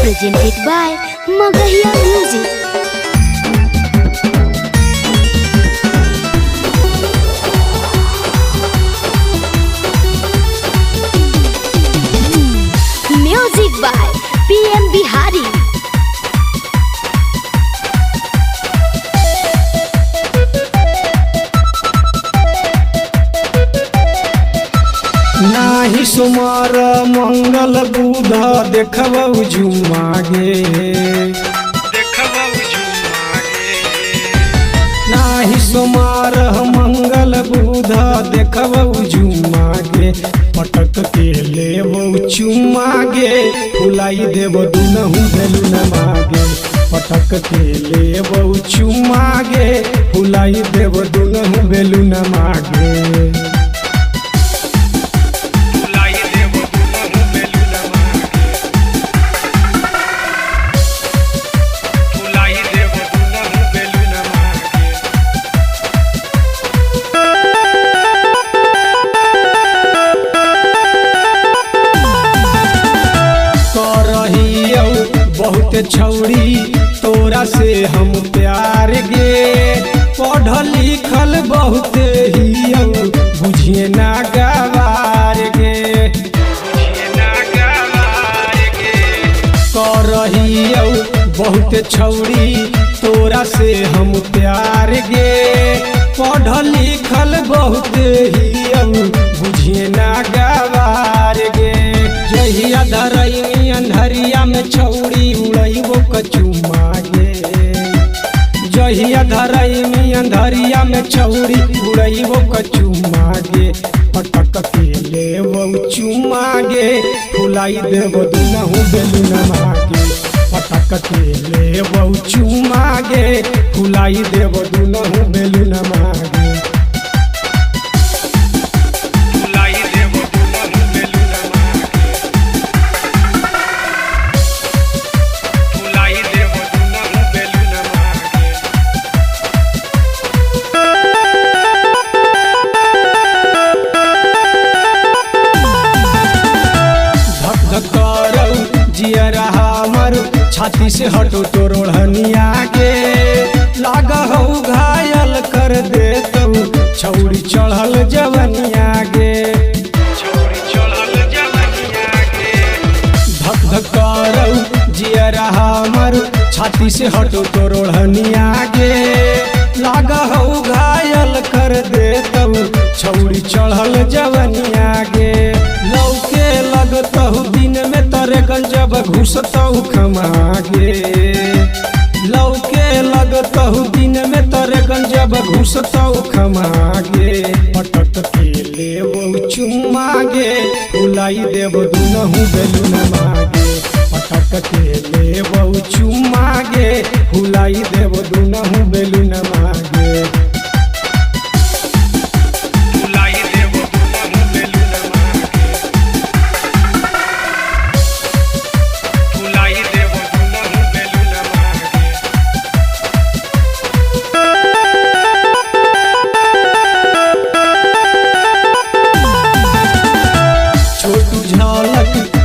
presented by Magahia Music. Music by PM Bihari. नाही सुमार मंगल बुध देखबौ झुमागे नाही सुमार मंगल बुध देखबौ झुमागे पटक के लेबौ चुमागे फुलाई देबौ दुनहु भेलु न मागे पटक के लेबौ चुमागे फुलाई देबौ दुनहु भेलु न मागे बहुत छौड़ी तोरा से हम प्यार गे पढ़ल लिखल बहुत ही बुझिए ना गवार गे करहियौ बहुत छौड़ी तोरा से हम प्यार गे पढ़ल लिखल बहुत ही बुझिए ना गवार गे जहिया धरई अंधरिया में छौड़ी उड़ैबो कचुमागे जहिया धरई में अंधरिया में छौड़ी उड़ैबो कचुमागे पटक के लेबो चुमागे फुलाई देबो दुनहु बेलु न मागे पटक के लेबो चुमागे फुलाई देबो दुनहु बेलु न मागे छाती से हटो तो रोढ़निया के लागा हो घायल कर देतौ छौड़ी चढ़ल जवनिया गे धक धक करौ जियरा हमर छाती से हटो तो रोढ़निया गे लागा हो घायल कर देतौ छौड़ी चढ़ल जवनिया गे लौके लगतौ दिन में तरे गंजब घुसतौ खमागे लौके लगतौ दिन में तरे गंजब घुसतौ खमागे पटक के लेबौ चुमागे फुलाई देबौ दुनहु बेलु न मागे पटक के लेबौ चुमागे फुलाई देबौ दुनहु बेलु न मागे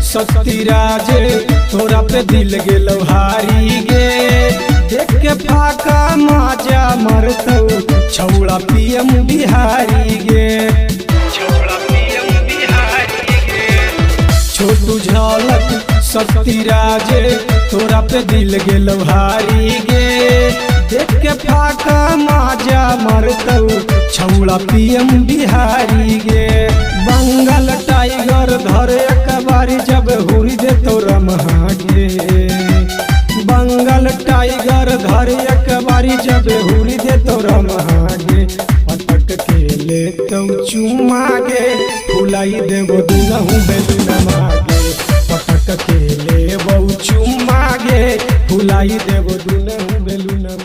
शक्ति राजे तोरा पे दिल गेलौ हारी गे देख के फाका माजा मरतौ छौड़ा PM बिहारी गे छोटू झलक शक्ति राजे तोरा पे दिल गेलौ हारी गे देख के फाका माजा मरतौ छौड़ा PM बिहारी गे बंगाल टाइगर धर एक बारी जब हुरी दे तो रमहागे बंगाल टाइगर धर एक बारी जब हुरी दे तो रमहागे पटक के ले तो चुमागे फुलाई देबो दुनहु बेलु न मागे पटक के लेबो चुमागे फुलाई देबो दुनहु बेलु न